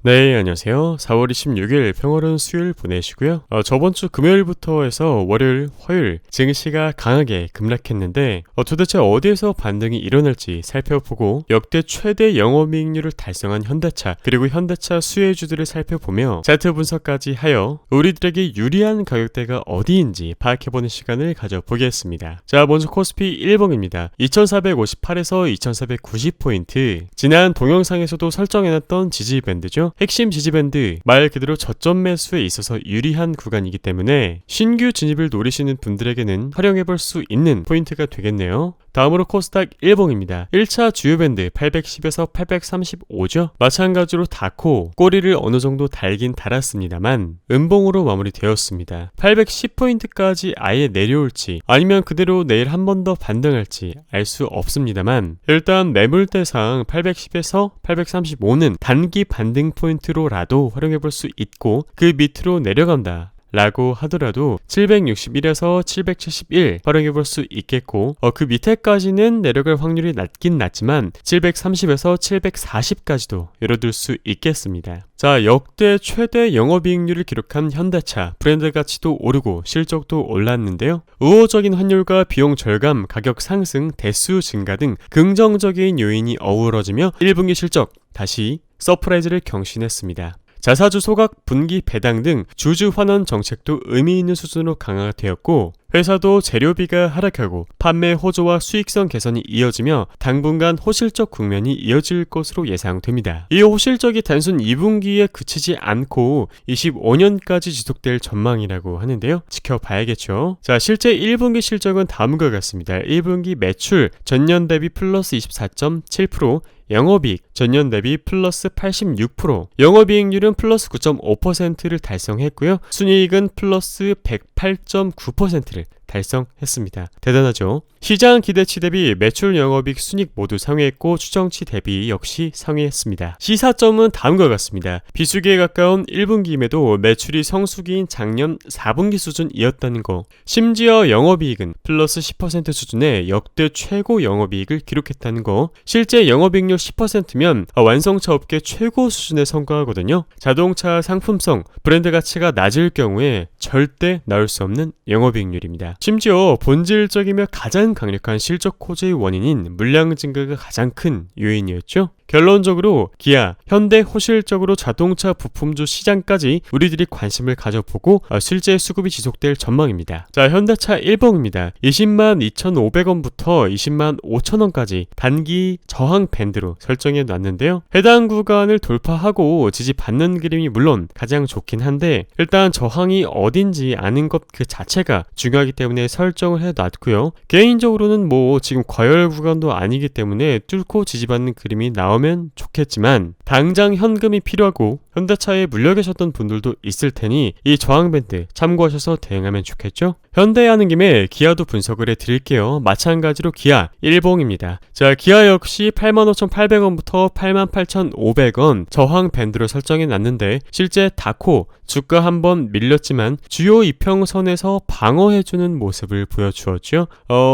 네, 안녕하세요. 4월 26일 평화로운 수요일 보내시고요. 저번 주 금요일부터 해서 월요일, 화요일 증시가 강하게 급락했는데 도대체 어디에서 반등이 일어날지 살펴보고 역대 최대 영업이익률을 달성한 현대차 그리고 현대차 수혜주들을 살펴보며 차트 분석까지 하여 우리들에게 유리한 가격대가 어디인지 파악해보는 시간을 가져보겠습니다. 자, 먼저 코스피 1봉입니다. 2458에서 2490포인트. 지난 동영상에서도 설정해놨던 지지밴드죠. 핵심 지지밴드, 말 그대로 저점 매수에 있어서 유리한 구간이기 때문에 신규 진입을 노리시는 분들에게는 활용해볼 수 있는 포인트가 되겠네요. 다음으로 코스닥 1봉입니다. 1차 주요밴드 810에서 835죠. 마찬가지로 닿고 꼬리를 어느정도 달긴 달았습니다만 음봉으로 마무리되었습니다. 810포인트까지 아예 내려올지 아니면 그대로 내일 한 번 더 반등할지 알 수 없습니다만 일단 매물대상 810에서 835는 단기 반등 포인트로라도 활용해볼 수 있고 그 밑으로 내려간다 라고 하더라도 761에서 771 활용해볼 수 있겠고 그 밑에까지는 내려갈 확률이 낮긴 낮지만 730에서 740까지도 열어둘 수 있겠습니다. 자, 역대 최대 영업이익률을 기록한 현대차, 브랜드 가치도 오르고 실적도 올랐는데요. 우호적인 환율과 비용 절감, 가격 상승, 대수 증가 등 긍정적인 요인이 어우러지며 1분기 실적 다시 서프라이즈를 경신했습니다. 자사주 소각, 분기 배당 등 주주 환원 정책도 의미 있는 수준으로 강화가 되었고 회사도 재료비가 하락하고 판매 호조와 수익성 개선이 이어지며 당분간 호실적 국면이 이어질 것으로 예상됩니다. 이 호실적이 단순 2분기에 그치지 않고 25년까지 지속될 전망이라고 하는데요. 지켜봐야겠죠. 자, 실제 1분기 실적은 다음과 같습니다. 1분기 매출 전년 대비 플러스 24.7%, 영업이익 전년 대비 플러스 86%, 영업이익률은 플러스 9.5%를 달성했고요. 순이익은 플러스 108.9%를 달성했습니다. 대단하죠? 시장 기대치 대비 매출, 영업이익, 순이익 모두 상회했고 추정치 대비 역시 상회했습니다. 시사점은 다음과 같습니다. 비수기에 가까운 1분기임에도 매출이 성수기인 작년 4분기 수준이었다는 거. 심지어 영업이익은 플러스 10% 수준의 역대 최고 영업이익을 기록했다는 거. 실제 영업이익률 10%면 완성차 업계 최고 수준의 성과거든요. 자동차 상품성, 브랜드 가치가 낮을 경우에 절대 나올 수 없는 영업이익률입니다. 심지어 본질적이며 가장 강력한 실적 호재의 원인인 물량 증가가 가장 큰 요인이었죠. 결론적으로 기아, 현대 호실적으로 자동차 부품주 시장까지 우리들이 관심을 가져보고 실제 수급이 지속될 전망입니다. 자, 현대차 1봉입니다. 20만 2,500원부터 20만 5천원까지 단기 저항 밴드로 설정해 놨는데요. 해당 구간을 돌파하고 지지받는 그림이 물론 가장 좋긴 한데 일단 저항이 어딘지 아는 것 그 자체가 중요하기 때문에 설정을 해 놨고요. 개인적으로는 지금 과열 구간도 아니기 때문에 뚫고 지지받는 그림이 나오면 좋겠지만 당장 현금이 필요하고 현대차에 물려 계셨던 분들도 있을 테니 이 저항밴드 참고하셔서 대응하면 좋겠죠? 현대에 하는 김에 기아도 분석을 해드릴게요. 마찬가지로 기아 1봉입니다. 자, 기아 역시 85,800원부터 88,500원 저항 밴드로 설정해 놨는데 실제 닿고 주가 한번 밀렸지만 주요 이평선에서 방어해주는 모습을 보여주었죠.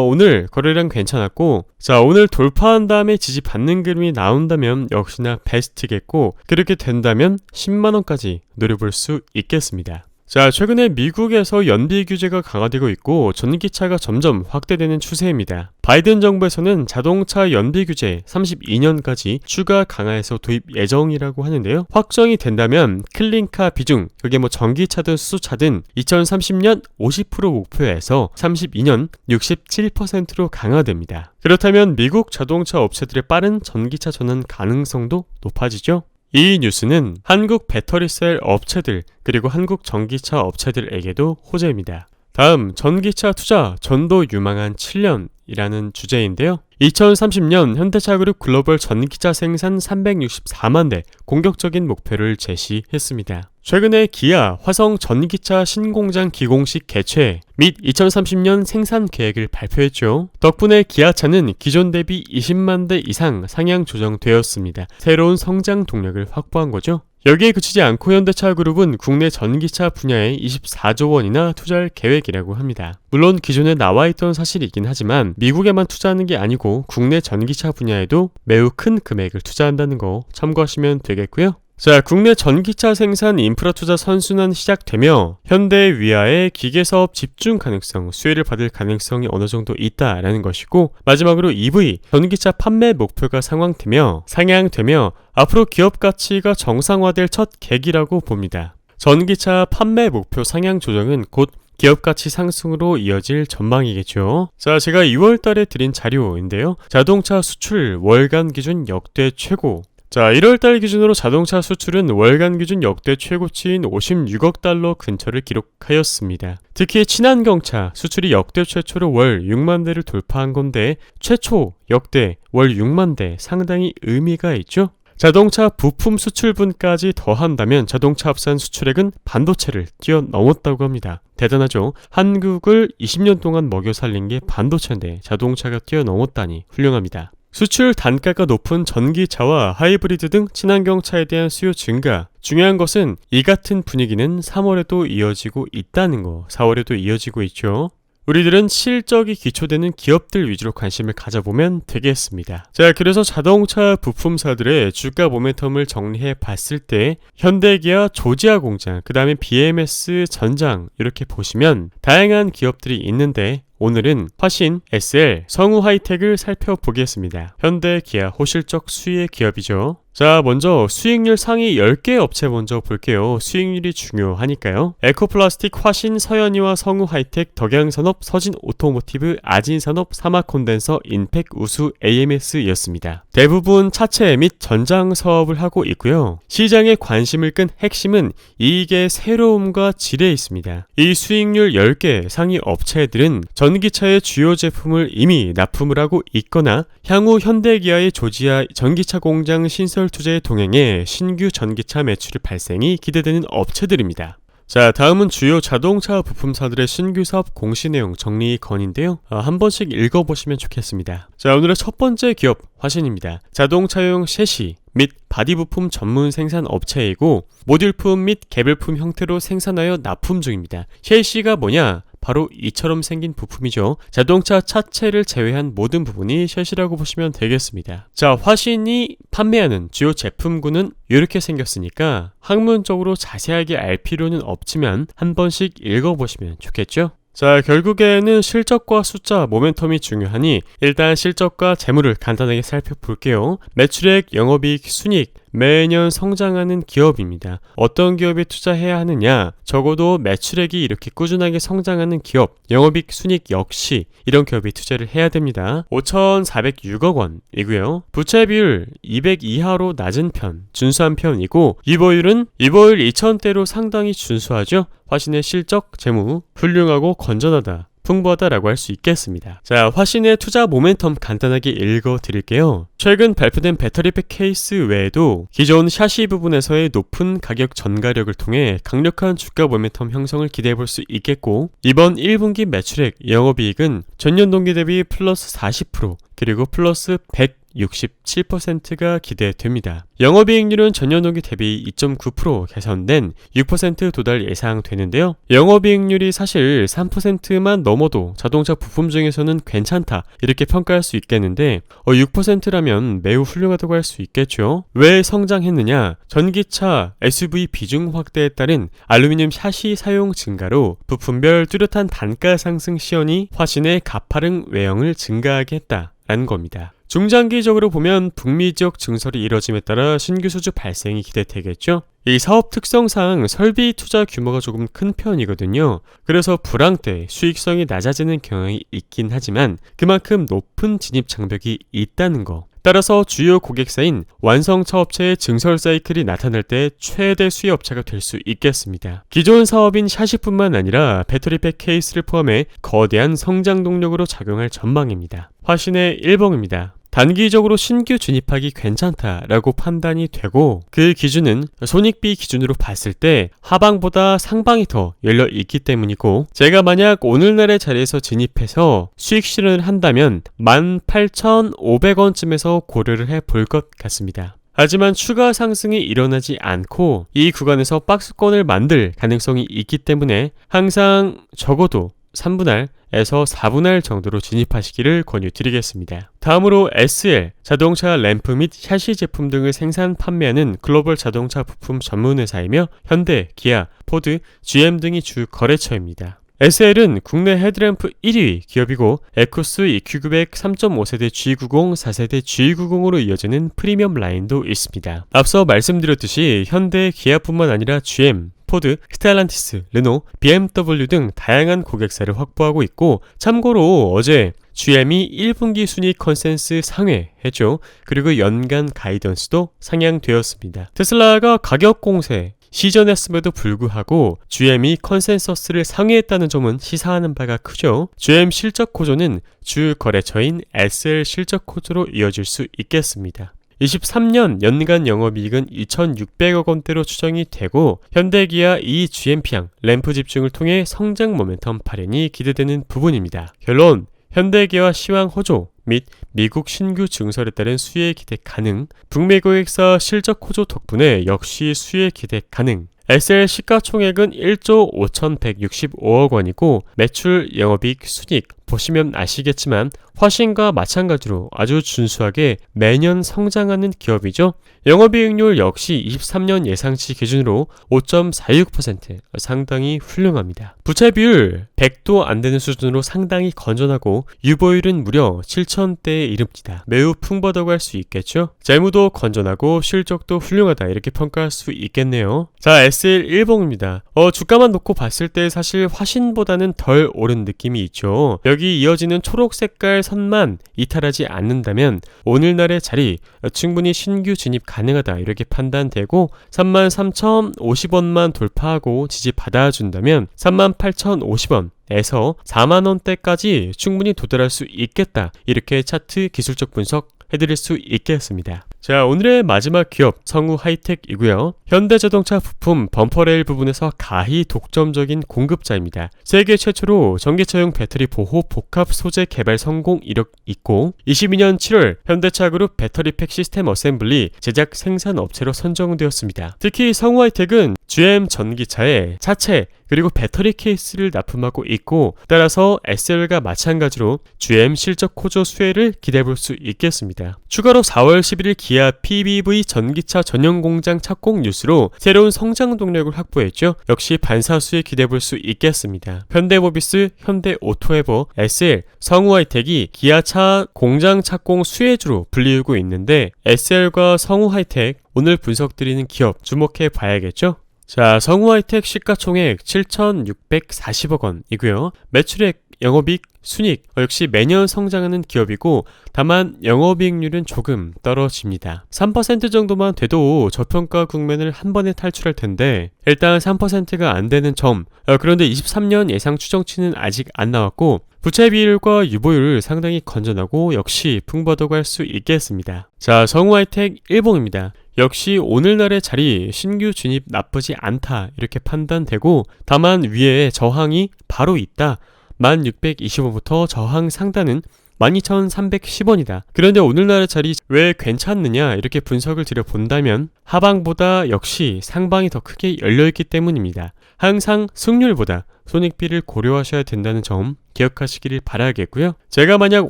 오늘 거래량 괜찮았고 자, 오늘 돌파한 다음에 지지받는 그림이 나온다면 역시나 베스트겠고 그렇게 된다면 10만원까지 노려볼 수 있겠습니다. 자, 최근에 미국에서 연비 규제가 강화되고 있고 전기차가 점점 확대되는 추세입니다. 바이든 정부에서는 자동차 연비 규제 32년까지 추가 강화해서 도입 예정이라고 하는데요. 확정이 된다면 클린카 비중, 그게 전기차든 수소차든 2030년 50% 목표에서 32년 67%로 강화됩니다. 그렇다면 미국 자동차 업체들의 빠른 전기차 전환 가능성도 높아지죠. 이 뉴스는 한국 배터리셀 업체들 그리고 한국 전기차 업체들에게도 호재입니다. 다음 전기차 투자 전도 유망한 7년이라는 주제인데요. 2030년 현대차그룹 글로벌 전기차 생산 364만 대 공격적인 목표를 제시했습니다. 최근에 기아 화성 전기차 신공장 기공식 개최 및 2030년 생산 계획을 발표했죠. 덕분에 기아차는 기존 대비 20만 대 이상 상향 조정되었습니다. 새로운 성장 동력을 확보한 거죠. 여기에 그치지 않고 현대차그룹은 국내 전기차 분야에 24조 원이나 투자할 계획이라고 합니다. 물론 기존에 나와있던 사실이긴 하지만 미국에만 투자하는 게 아니고 국내 전기차 분야에도 매우 큰 금액을 투자한다는 거 참고하시면 되겠고요. 자, 국내 전기차 생산 인프라 투자 선순환 시작되며 현대 위아의 기계사업 집중 가능성, 수혜를 받을 가능성이 어느 정도 있다라는 것이고, 마지막으로 EV, 전기차 판매 목표가 상향되며 앞으로 기업 가치가 정상화될 첫 계기라고 봅니다. 전기차 판매 목표 상향 조정은 곧 기업 가치 상승으로 이어질 전망이겠죠. 자, 제가 2월 달에 드린 자료인데요. 자동차 수출 월간 기준 역대 최고. 자, 1월달 기준으로 자동차 수출은 월간 기준 역대 최고치인 56억 달러 근처를 기록하였습니다. 특히 친환경차 수출이 역대 최초로 월 6만 대를 돌파한 건데, 최초 역대 월 6만 대 상당히 의미가 있죠. 자동차 부품 수출분까지 더한다면 자동차 합산 수출액은 반도체를 뛰어넘었다고 합니다. 대단하죠. 한국을 20년 동안 먹여 살린 게 반도체인데 자동차가 뛰어넘었다니 훌륭합니다. 수출 단가가 높은 전기차와 하이브리드 등 친환경차에 대한 수요 증가. 중요한 것은 이 같은 분위기는 3월에도 이어지고 있다는 거. 4월에도 이어지고 있죠. 우리들은 실적이 기초되는 기업들 위주로 관심을 가져보면 되겠습니다. 자, 그래서 자동차 부품사들의 주가 모멘텀을 정리해 봤을 때 현대기아 조지아 공장, 그 다음에 BMS 전장 이렇게 보시면 다양한 기업들이 있는데, 오늘은 화신, SL, 성우 하이텍을 살펴보겠습니다. 현대, 기아, 호실적 수의 기업이죠. 자, 먼저 수익률 상위 10개 업체 먼저 볼게요. 수익률이 중요하니까요. 에코플라스틱, 화신, 서현이와 성우 하이텍, 덕양산업, 서진 오토모티브, 아진산업, 사마콘덴서, 인펙, 우수, AMS였습니다. 대부분 차체 및 전장 사업을 하고 있고요. 시장에 관심을 끈 핵심은 이익의 새로움과 질에 있습니다. 이 수익률 10개 상위 업체들은 전기차의 주요 제품을 이미 납품을 하고 있거나 향후 현대기아의 조지아 전기차 공장 신설 투자에 동행해 신규 전기차 매출 발생이 기대되는 업체들입니다. 자, 다음은 주요 자동차 부품사들의 신규 사업 공시 내용 정리 건인데요. 한 번씩 읽어보시면 좋겠습니다. 자, 오늘의 첫 번째 기업 화신입니다. 자동차용 셰시 및 바디 부품 전문 생산 업체이고 모듈품 및 개별품 형태로 생산하여 납품 중입니다. 셰시가 뭐냐? 바로 이처럼 생긴 부품이죠. 자동차 차체를 제외한 모든 부분이 셰시라고 보시면 되겠습니다. 자, 화신이 판매하는 주요 제품군은 이렇게 생겼으니까 학문적으로 자세하게 알 필요는 없지만 한 번씩 읽어보시면 좋겠죠? 자, 결국에는 실적과 숫자, 모멘텀이 중요하니 일단 실적과 재물을 간단하게 살펴볼게요. 매출액, 영업이익, 순이익, 매년 성장하는 기업입니다. 어떤 기업에 투자해야 하느냐? 적어도 매출액이 이렇게 꾸준하게 성장하는 기업, 영업이익, 순이익 역시 이런 기업에 투자를 해야 됩니다. 5,406억 원이고요. 부채 비율 200 이하로 낮은 편, 준수한 편이고 이보율은 이보율 2,000대로 상당히 준수하죠. 화신의 실적, 재무, 훌륭하고 건전하다. 풍부하다라고 할 수 있겠습니다. 자, 화신의 투자 모멘텀 간단하게 읽어드릴게요. 최근 발표된 배터리팩 케이스 외에도 기존 샤시 부분에서의 높은 가격 전가력을 통해 강력한 주가 모멘텀 형성을 기대해볼 수 있겠고, 이번 1분기 매출액, 영업이익은 전년 동기 대비 플러스 40% 그리고 플러스 167%가 기대됩니다. 영업이익률은 전년 동기 대비 2.9% 개선된 6% 도달 예상되는데요. 영업이익률이 사실 3%만 넘어도 자동차 부품 중에서는 괜찮다 이렇게 평가할 수 있겠는데 6%라면 매우 훌륭하다고 할 수 있겠죠. 왜 성장했느냐? 전기차 SUV 비중 확대에 따른 알루미늄 샤시 사용 증가로 부품별 뚜렷한 단가 상승 시연이 화신의 가파른 외형을 증가하게 했다라는 겁니다. 중장기적으로 보면 북미 지역 증설이 이뤄짐에 따라 신규 수주 발생이 기대되겠죠. 이 사업 특성상 설비 투자 규모가 조금 큰 편이거든요. 그래서 불황 때 수익성이 낮아지는 경향이 있긴 하지만 그만큼 높은 진입 장벽이 있다는 거. 따라서 주요 고객사인 완성차 업체의 증설 사이클이 나타날 때 최대 수혜업체가 될 수 있겠습니다. 기존 사업인 샤시뿐만 아니라 배터리팩 케이스를 포함해 거대한 성장 동력으로 작용할 전망입니다. 화신의 1번입니다. 단기적으로 신규 진입하기 괜찮다라고 판단이 되고 그 기준은 손익비 기준으로 봤을 때 하방보다 상방이 더 열려 있기 때문이고 제가 만약 오늘날의 자리에서 진입해서 수익 실현을 한다면 18,500원쯤에서 고려를 해볼 것 같습니다. 하지만 추가 상승이 일어나지 않고 이 구간에서 박스권을 만들 가능성이 있기 때문에 항상 적어도 3분할에서 4분할 정도로 진입하시기를 권유드리겠습니다. 다음으로 SL, 자동차 램프 및 샤시 제품 등을 생산 판매하는 글로벌 자동차 부품 전문 회사이며 현대, 기아, 포드, GM 등이 주 거래처입니다. SL은 국내 헤드램프 1위 기업이고 에쿠스 EQ900 3.5세대 G90, 4세대 G90으로 이어지는 프리미엄 라인도 있습니다. 앞서 말씀드렸듯이 현대, 기아뿐만 아니라 GM, 포드, 스텔란티스, 르노, BMW 등 다양한 고객사를 확보하고 있고, 참고로 어제 GM이 1분기 순이익 컨센스 상회했죠. 그리고 연간 가이던스도 상향되었습니다. 테슬라가 가격 공세 시전했음에도 불구하고 GM이 컨센서스를 상회했다는 점은 시사하는 바가 크죠. GM 실적 호조는 주 거래처인 SL 실적 호조로 이어질 수 있겠습니다. 23년 연간 영업이익은 2,600억 원대로 추정이 되고 현대기아 이 GMP향 램프 집중을 통해 성장 모멘텀 발현이 기대되는 부분입니다. 결론, 현대기아 시황 호조 및 미국 신규 증설에 따른 수혜 기대 가능, 북미 고객사 실적 호조 덕분에 역시 수혜 기대 가능. SL 시가총액은 1조 5,165억 원이고 매출, 영업이익, 순이익 보시면 아시겠지만 화신과 마찬가지로 아주 준수하게 매년 성장하는 기업이죠. 영업이익률 역시 23년 예상치 기준으로 5.46%, 상당히 훌륭합니다. 부채 비율 100도 안 되는 수준으로 상당히 건전하고 유보율은 무려 7,000대에 이릅니다. 매우 풍부하다고 할 수 있겠죠. 재무도 건전하고 실적도 훌륭하다 이렇게 평가할 수 있겠네요. 자, SL 일봉입니다. 주가만 놓고 봤을 때 사실 화신보다는 덜 오른 느낌이 있죠. 여기 이어지는 초록 색깔 선만 이탈하지 않는다면 오늘날의 자리 충분히 신규 진입 가능하다 이렇게 판단되고 33,050원만 돌파하고 지지 받아준다면 38,050원 에서 4만원대까지 충분히 도달할 수 있겠다 이렇게 차트 기술적 분석 해드릴 수 있겠습니다. 자, 오늘의 마지막 기업 성우 하이텍이고요. 현대자동차 부품 범퍼레일 부분에서 가히 독점적인 공급자입니다. 세계 최초로 전기차용 배터리 보호 복합 소재 개발 성공 이력 있고 22년 7월 현대차 그룹 배터리팩 시스템 어셈블리 제작 생산 업체로 선정되었습니다. 특히 성우 하이텍은 GM 전기차에 차체 그리고 배터리 케이스를 납품하고 있고 따라서 SL과 마찬가지로 GM 실적 호조 수혜를 기대해볼 수 있겠습니다. 추가로 4월 11일 기아 PBV 전기차 전용 공장 착공 뉴스로 새로운 성장 동력을 확보했죠. 역시 반사수혜 기대해볼 수 있겠습니다. 현대모비스, 현대오토에버, SL, 성우하이텍이 기아차 공장 착공 수혜주로 불리우고 있는데 SL과 성우하이텍 오늘 분석드리는 기업 주목해 봐야겠죠. 자, 성우하이텍 시가총액 7,640억 원이고요. 매출액, 영업이익, 순이익 역시 매년 성장하는 기업이고 다만 영업이익률은 조금 떨어집니다. 3% 정도만 돼도 저평가 국면을 한 번에 탈출할 텐데 일단 3%가 안 되는 점. 그런데 23년 예상 추정치는 아직 안 나왔고 부채 비율과 유보율 상당히 건전하고 역시 풍부하다고 할 수 있겠습니다. 자, 성우하이텍 일봉입니다. 역시 오늘날의 자리 신규 진입 나쁘지 않다 이렇게 판단되고 다만 위에 저항이 바로 있다. 1620원부터 저항 상단은 12,310원이다. 그런데 오늘날의 자리 왜 괜찮느냐 이렇게 분석을 드려본다면 하방보다 역시 상방이 더 크게 열려있기 때문입니다. 항상 승률보다 손익비를 고려하셔야 된다는 점 기억하시기를 바라겠고요. 제가 만약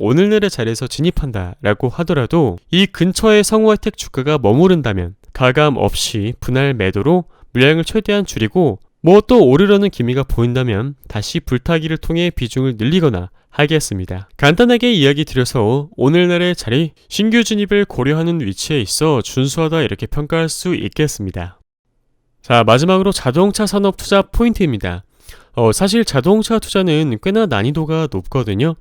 오늘날의 자리에서 진입한다 라고 하더라도 이 근처에 성우하이텍 주가가 머무른다면 가감 없이 분할 매도로 물량을 최대한 줄이고 또 오르려는 기미가 보인다면 다시 불타기를 통해 비중을 늘리거나 하겠습니다. 간단하게 이야기 드려서 오늘날의 자리 신규 진입을 고려하는 위치에 있어 준수하다 이렇게 평가할 수 있겠습니다. 자, 마지막으로 자동차 산업 투자 포인트입니다. 사실 자동차 투자는 꽤나 난이도가 높거든요.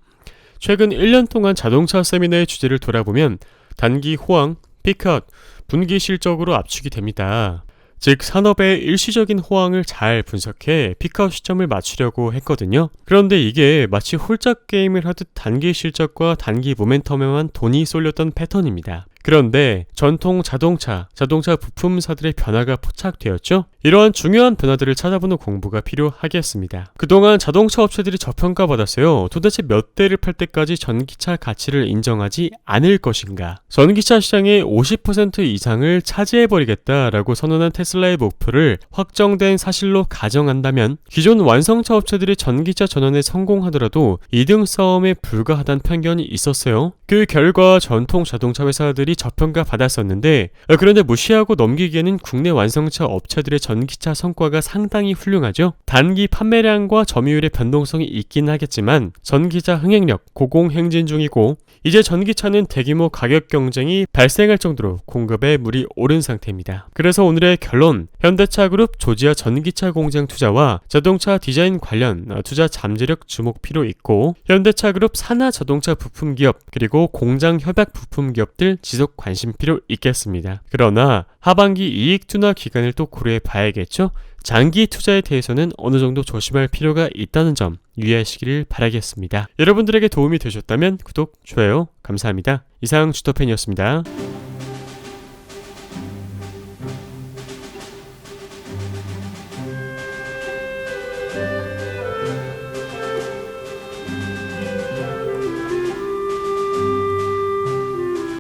최근 1년 동안 자동차 세미나의 주제를 돌아보면 단기 호황, 피크아웃, 분기 실적으로 압축이 됩니다. 즉 산업의 일시적인 호황을 잘 분석해 피크아웃 시점을 맞추려고 했거든요. 그런데 이게 마치 홀짝 게임을 하듯 단기 실적과 단기 모멘텀에만 돈이 쏠렸던 패턴입니다. 그런데 전통 자동차 부품사들의 변화가 포착되었죠. 이러한 중요한 변화들을 찾아보는 공부가 필요하겠습니다. 그동안 자동차 업체들이 저평가받았어요. 도대체 몇 대를 팔 때까지 전기차 가치를 인정하지 않을 것인가? 전기차 시장의 50% 이상을 차지해버리겠다라고 선언한 테슬라의 목표를 확정된 사실로 가정한다면 기존 완성차 업체들이 전기차 전환에 성공하더라도 2등 싸움에 불과하다는 편견이 있었어요. 그 결과 전통 자동차 회사들이 저평가받았었는데 그런데 무시하고 넘기기에는 국내 완성차 업체들의 전기차 성과가 상당히 훌륭하죠. 단기 판매량과 점유율의 변동성이 있긴 하겠지만 전기차 흥행력 고공행진 중이고 이제 전기차는 대규모 가격 경쟁이 발생할 정도로 공급에 물이 오른 상태입니다. 그래서 오늘의 결론, 현대차 그룹 조지아 전기차 공장 투자와 자동차 디자인 관련 투자 잠재력 주목 필요 있고 현대차 그룹 산하 자동차 부품 기업 그리고 공장 협약 부품 기업들 지속 관심 필요 있겠습니다. 그러나 하반기 이익 둔화 기간을 또 고려해 봐야겠죠. 장기 투자에 대해서는 어느 정도 조심할 필요가 있다는 점 유의하시기를 바라겠습니다. 여러분들에게 도움이 되셨다면 구독, 좋아요 감사합니다. 이상 주터팬이었습니다.